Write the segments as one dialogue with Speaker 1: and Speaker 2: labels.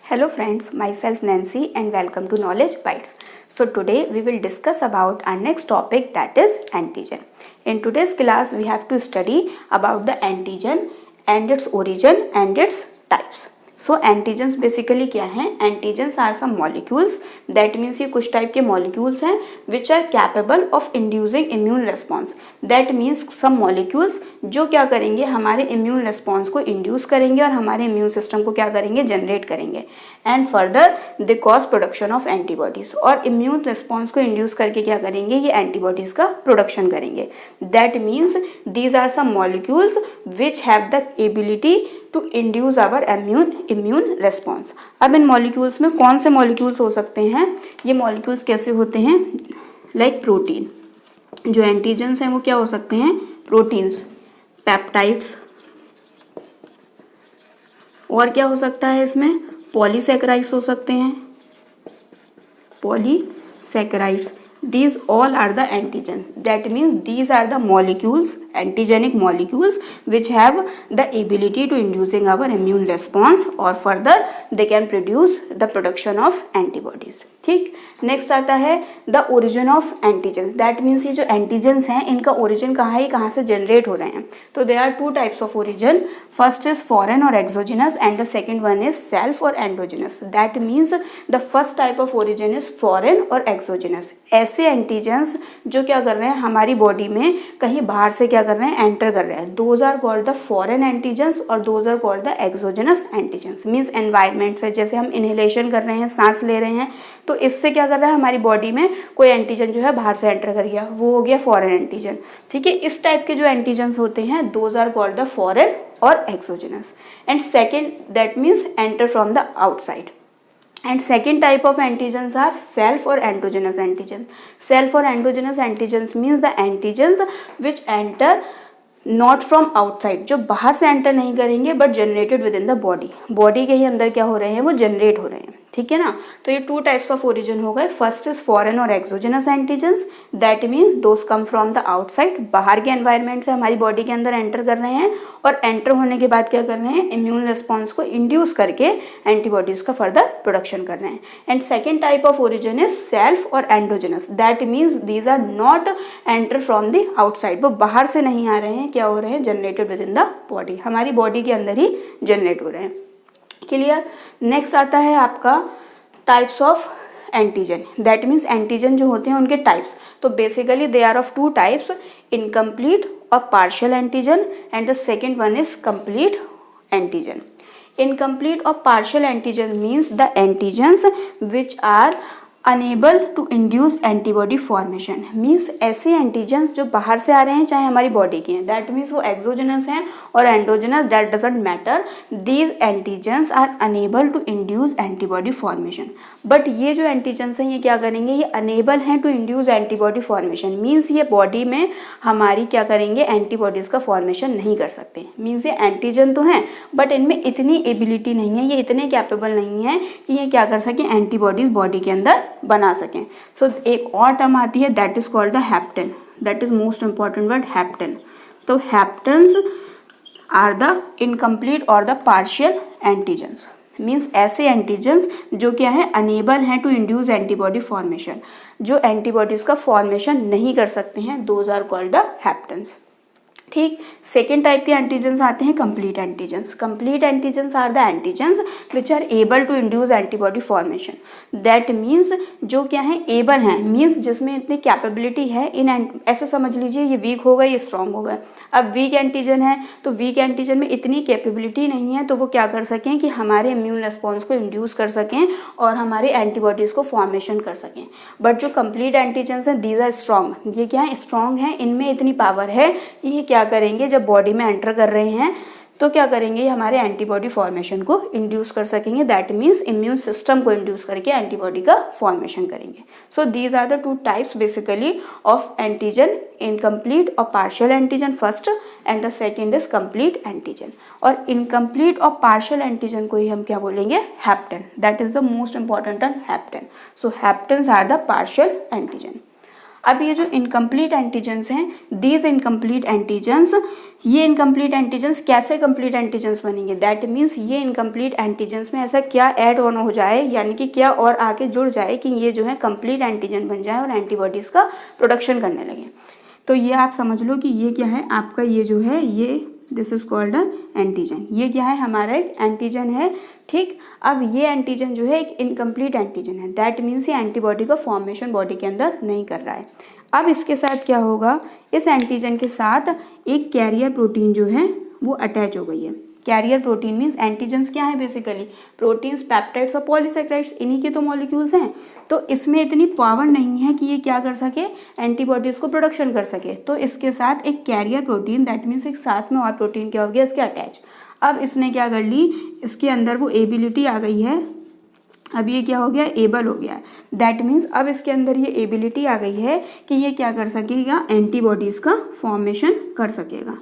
Speaker 1: Hello friends, myself Nancy and welcome to Knowledge Bites. So today we will discuss about our next topic, that is antigen. In today's class we have to study about the antigen and its origin and its types. So antigens basically क्या हैं? Antigens are some molecules, that means ये कुछ type के molecules हैं which are capable of inducing immune response. That means some molecules जो क्या करेंगे, हमारे immune response को induce करेंगे और हमारे immune system को क्या करेंगे, generate करेंगे. And further they cause production of antibodies. और immune response को induce करके क्या करेंगे, ये antibodies का production करेंगे. That means these are some molecules which have the ability to induce our immune response. अब इन मॉलिक्यूल्स में कौन से मॉलिक्यूल्स हो सकते हैं? ये मॉलिक्यूल्स कैसे होते हैं? Like protein. जो एंटीजेंस हैं वो क्या हो सकते हैं? प्रोटीन्स, पेप्टाइड्स, और क्या हो सकता है इसमें? पॉलीसैकेराइड्स हो सकते हैं, polysaccharides. These all are the antigens. That means these are the molecules, antigenic molecules, which have the ability to inducing our immune response, or further they can produce the production of antibodies. ठीक. Next आता है the origin of antigen. That means ये जो antigens हैं इनका origin कहाँ है, कहाँ से जनरेट हो रहे हैं. तो they are two types of origin. First is foreign or exogenous and the second one is self or endogenous. That means the first type of origin is foreign or exogenous. ऐसे antigens जो क्या कर रहे हैं, हमारी body में कहीं बाहर से क्या कर रहे हैं, एंटर कर रहे हैं. Those are called the foreign antigens और those are called the exogenous antigens. Means environment से, जैसे हम इनहेलेशन कर रहे हैं, सांस ले रहे हैं, तो इससे क्या कर रहा है, हमारी बॉडी में कोई एंटीजन जो है बाहर से एंटर कर गया, वो हो गया फॉरेन एंटीजन. ठीक है. इस टाइप के जो एंटीजन्स होते हैं those are called the foreign or exogenous. And second, that means enter from the outside. And second type of antigens are self or endogenous antigens. Self or endogenous antigens means the antigens which enter not from outside, जो बाहर से enter नहीं करेंगे but generated with in the body. Body के ही अंदर क्या हो रहे हैं, वो जनरेट हो रहे हैं. ठीक है ना. तो ये टू टाइप्स ऑफ ओरिजिन हो गए. First is foreign or exogenous antigens. That means those come from the outside, बाहर के एनवायरनमेंट से हमारी बॉडी के अंदर एंटर कर रहे हैं और एंटर होने के बाद क्या कर रहे हैं, इम्यून रिस्पॉन्स को इंड्यूस करके एंटीबॉडीज का फर्दर प्रोडक्शन कर रहे हैं. And second type of origin is self or endogenous. That means these are not enter from the outside. वो बाहर से नहीं आ रहे हैं, क्या हो रहे हैं, generated with in the body, हमारी बॉडी के अंदर ही जनरेट हो रहे हैं. क्लियर. नेक्स्ट आता है आपका types of antigen. That means antigen जो होते हैं उनके टाइप्स. तो basically they are of two types, incomplete or partial antigen, and the second one is complete antigen. Incomplete or partial antigen means the antigens which are unable to induce antibody formation. Means ऐसे antigens जो बाहर से आ रहे हैं, चाहे हमारी body के हैं, दैट मीन्स वो एक्सोजिनस हैं और endogenous, that doesn't matter. These antigens are unable to induce antibody formation. But ये जो एंटीजन्स हैं ये क्या करेंगे, ये अनेबल हैं to induce antibody formation. Means ये बॉडी में हमारी क्या करेंगे, एंटीबॉडीज़ का फॉर्मेशन नहीं कर सकते. मीन्स ये एंटीजन तो हैं बट इनमें इतनी एबिलिटी नहीं है, ये इतने कैपेबल नहीं है कि ये क्या कर सकें, एंटीबॉडीज़ बॉडी के अंदर बना सकें. सो एक और टर्म आती है, that is called the hapten. That is most important word, hapten. तो हैप्टेन्स आर द इनकम्प्लीट और द पार्शियल एंटीजन्स. मीन्स ऐसे एंटीजन्स जो क्या है, अनेबल हैं टू इंड्यूस एंटीबॉडी फॉर्मेशन, जो एंटीबॉडीज़ का फॉर्मेशन नहीं कर सकते हैं, those are called the haptens. ठीक. सेकेंड टाइप के एंटीजेंस आते हैं complete antigens. Complete antigens are the antigens which are able to induce antibody formation. That means जो क्या है, एबल हैं, मीन्स जिसमें इतनी कैपेबिलिटी है. ऐसे समझ लीजिए ये वीक हो गए, ये स्ट्रॉन्ग हो गए. अब वीक एंटीजन है तो वीक एंटीजन में इतनी कैपेबिलिटी नहीं है तो वो क्या कर सकें कि हमारे इम्यून रिस्पॉन्स को इंड्यूस कर सकें और हमारे एंटीबॉडीज़ को फॉर्मेशन कर सकें. बट जो कंप्लीट एंटीजेंस हैं दीज आर स्ट्रॉन्ग. ये क्या है, स्ट्रॉन्ग हैं, इनमें इतनी पावर है कि ये क्या करेंगे, जब बॉडी में एंटर कर रहे हैं तो क्या करेंगे, ये हमारे एंटीबॉडी फॉर्मेशन को इंड्यूस कर सकेंगे. दैट मीन्स इम्यून सिस्टम को इंड्यूस करके एंटीबॉडी का फॉर्मेशन करेंगे. So these are the two types basically of antigen, incomplete or partial antigen first, and the second is complete antigen. और इनकम्प्लीट और पार्शियल एंटीजन को ही हम क्या बोलेंगे, hapten. That is the most important term, hapten. So haptens are the partial antigen. अब ये जो incomplete antigens हैं, दीज इनकम्प्लीट एंटीजन्स, ये इनकम्प्लीट एंटीजन्स कैसे कंप्लीट एंटीजन्स बनेंगे, दैट मीन्स ये इनकम्प्लीट एंटीजन्स में ऐसा क्या ऐड ऑन हो जाए, यानी कि क्या और आके जुड़ जाए कि ये जो है कंप्लीट एंटीजन बन जाए और एंटीबॉडीज़ का प्रोडक्शन करने लगे। तो ये आप समझ लो कि ये क्या है आपका, ये जो है ये दिस इज कॉल्ड एंटीजन। ये क्या है हमारा एक एंटीजन है, ठीक। अब ये एंटीजन जो है एक इनकम्प्लीट एंटीजन है, दैट मीन्स ये एंटीबॉडी का फॉर्मेशन बॉडी के अंदर नहीं कर रहा है। अब इसके साथ क्या होगा, इस एंटीजन के साथ एक कैरियर प्रोटीन जो है वो अटैच हो गई है। कैरियर प्रोटीन मीन्स एंटीजन्स क्या है बेसिकली, प्रोटीन्स, पेप्टाइड्स और पॉलीसेकेराइड्स, इन्हीं के तो मॉलिक्यूल्स हैं। तो इसमें इतनी पावर नहीं है कि ये क्या कर सके, एंटीबॉडीज़ को प्रोडक्शन कर सके। तो इसके साथ एक कैरियर प्रोटीन, दैट मीन्स एक साथ में और प्रोटीन क्या हो गया इसके अटैच। अब इसने क्या कर ली, इसके अंदर वो एबिलिटी आ गई है, अब ये क्या हो गया, एबल हो गया। दैट मीन्स अब इसके अंदर ये एबिलिटी आ गई है कि ये क्या कर सकेगा, एंटीबॉडीज़ का फॉर्मेशन कर सकेगा,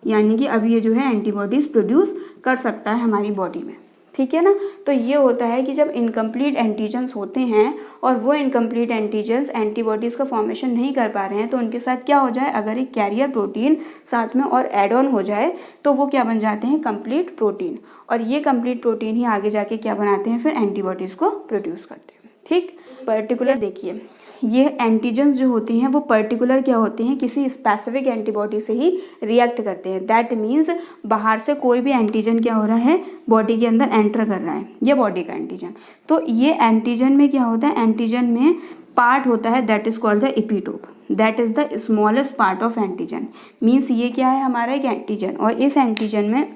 Speaker 1: यानी कि अब ये जो है एंटीबॉडीज़ प्रोड्यूस कर सकता है हमारी बॉडी में, ठीक है ना। तो ये होता है कि जब इनकम्प्लीट एंटीजन्स होते हैं और वो इनकम्प्लीट एंटीजन्स एंटीबॉडीज़ का फॉर्मेशन नहीं कर पा रहे हैं, तो उनके साथ क्या हो जाए, अगर एक कैरियर प्रोटीन साथ में और एड ऑन हो जाए तो वो क्या बन जाते हैं, कंप्लीट प्रोटीन। और ये कंप्लीट प्रोटीन ही आगे जाके क्या बनाते हैं, फिर एंटीबॉडीज़ को प्रोड्यूस करते हैं, ठीक। पर्टिकुलर देखिए, ये एंटीजन्स जो होते हैं वो पर्टिकुलर क्या होते हैं, किसी स्पेसिफिक एंटीबॉडी से ही रिएक्ट करते हैं। दैट मीन्स बाहर से कोई भी एंटीजन क्या हो रहा है, बॉडी के अंदर एंटर कर रहा है, ये बॉडी का एंटीजन। तो ये एंटीजन में क्या होता है, एंटीजन में पार्ट होता है that is called the epitope, that is the smallest part of antigen. Means ये क्या है हमारा एक एंटीजन, और इस एंटीजन में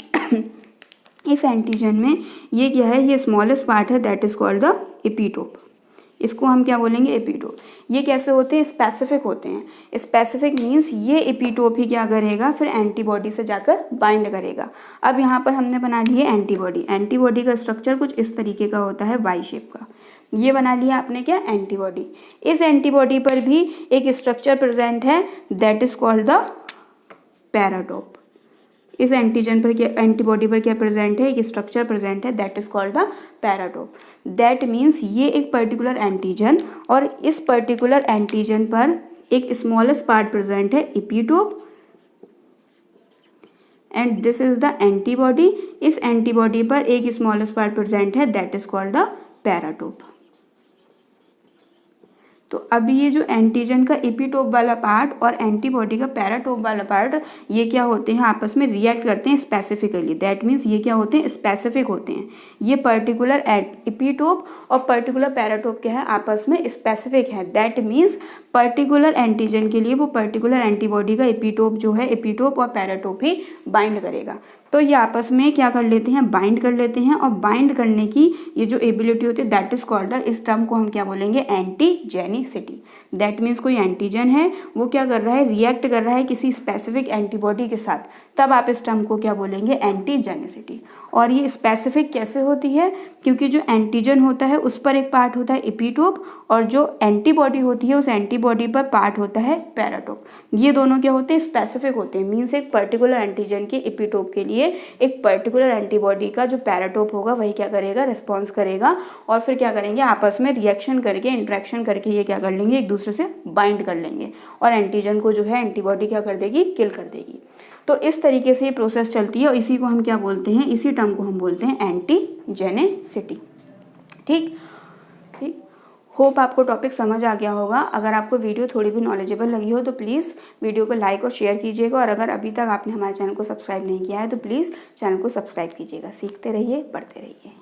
Speaker 1: इस एंटीजन में ये क्या है, ये स्मॉलेस्ट पार्ट है that is called the epitope. इसको हम क्या बोलेंगे, एपिटोप। ये कैसे होते हैं, स्पेसिफिक होते हैं। स्पेसिफिक मीन्स ये एपिटोप ही क्या करेगा, फिर एंटीबॉडी से जाकर बाइंड करेगा। अब यहाँ पर हमने बना लिए एंटीबॉडी। एंटीबॉडी का स्ट्रक्चर कुछ इस तरीके का होता है, वाई शेप का। ये बना लिया आपने क्या, एंटीबॉडी। इस एंटीबॉडी पर भी एक स्ट्रक्चर प्रेजेंट है that is called the paratope. इस एंटीजन पर क्या, एंटीबॉडी पर क्या प्रेजेंट है, एक स्ट्रक्चर प्रेजेंट है that is called the paratope. That means ये एक पर्टिकुलर एंटीजन, और इस पर्टिकुलर एंटीजन पर एक स्मॉलेस्ट पार्ट प्रेजेंट है, epitope, and this is the antibody. इस एंटीबॉडी पर एक स्मॉलेस्ट पार्ट प्रेजेंट है that is called the paratope. तो अब ये जो एंटीजन का एपिटोप वाला पार्ट और एंटीबॉडी का पैराटोप वाला पार्ट, ये क्या होते हैं, आपस में रिएक्ट करते हैं स्पेसिफिकली। दैट मीन्स ये क्या होते हैं, स्पेसिफिक होते हैं। ये पर्टिकुलर एपिटोप और पर्टिकुलर पैराटोप क्या है, आपस में स्पेसिफिक है। दैट मीन्स पर्टिकुलर एंटीजन के लिए वो पर्टिकुलर एंटीबॉडी का एपिटोप जो है, एपिटोप और पैराटोप ही बाइंड करेगा। तो ये आपस में क्या कर लेते हैं, बाइंड कर लेते हैं, और बाइंड करने की ये जो एबिलिटी होती है दैट इज कॉल्ड, इस टर्म को हम क्या बोलेंगे, एंटीजेनिसिटी। दैट मीन्स कोई एंटीजन है वो क्या कर रहा है, रिएक्ट कर रहा है किसी स्पेसिफिक एंटीबॉडी के साथ, तब आप इस टर्म को क्या बोलेंगे, एंटीजेनिसिटी। और ये स्पेसिफिक कैसे होती है, क्योंकि जो एंटीजन होता है उस पर एक पार्ट होता है एपिटोप, और जो एंटीबॉडी होती है उस एंटीबॉडी पर पार्ट होता है पैराटोप। ये दोनों क्या होते हैं, स्पेसिफिक होते हैं। मीन्स एक पर्टिकुलर एंटीजन के एपिटोप के लिए एक पर्टिकुलर एंटीबॉडी का जो पैराटोप होगा वही क्या करेगा, रिस्पॉन्स करेगा, और फिर क्या करेंगे, आपस में रिएक्शन करके, इंट्रैक्शन करके ये क्या कर लेंगे, एक दूसरे से बाइंड कर लेंगे, और एंटीजन को जो है एंटीबॉडी क्या कर देगी, किल कर देगी। तो इस तरीके से ये प्रोसेस चलती है, और इसी को हम क्या बोलते हैं, इसी टर्म को हम बोलते हैं एंटीजेनेसिटी। ठीक ठीक, होप आपको टॉपिक समझ आ गया होगा। अगर आपको वीडियो थोड़ी भी नॉलेजेबल लगी हो तो प्लीज़ वीडियो को लाइक और शेयर कीजिएगा, और अगर अभी तक आपने हमारे चैनल को सब्सक्राइब नहीं किया है तो प्लीज़ चैनल को सब्सक्राइब कीजिएगा। सीखते रहिए, पढ़ते रहिए।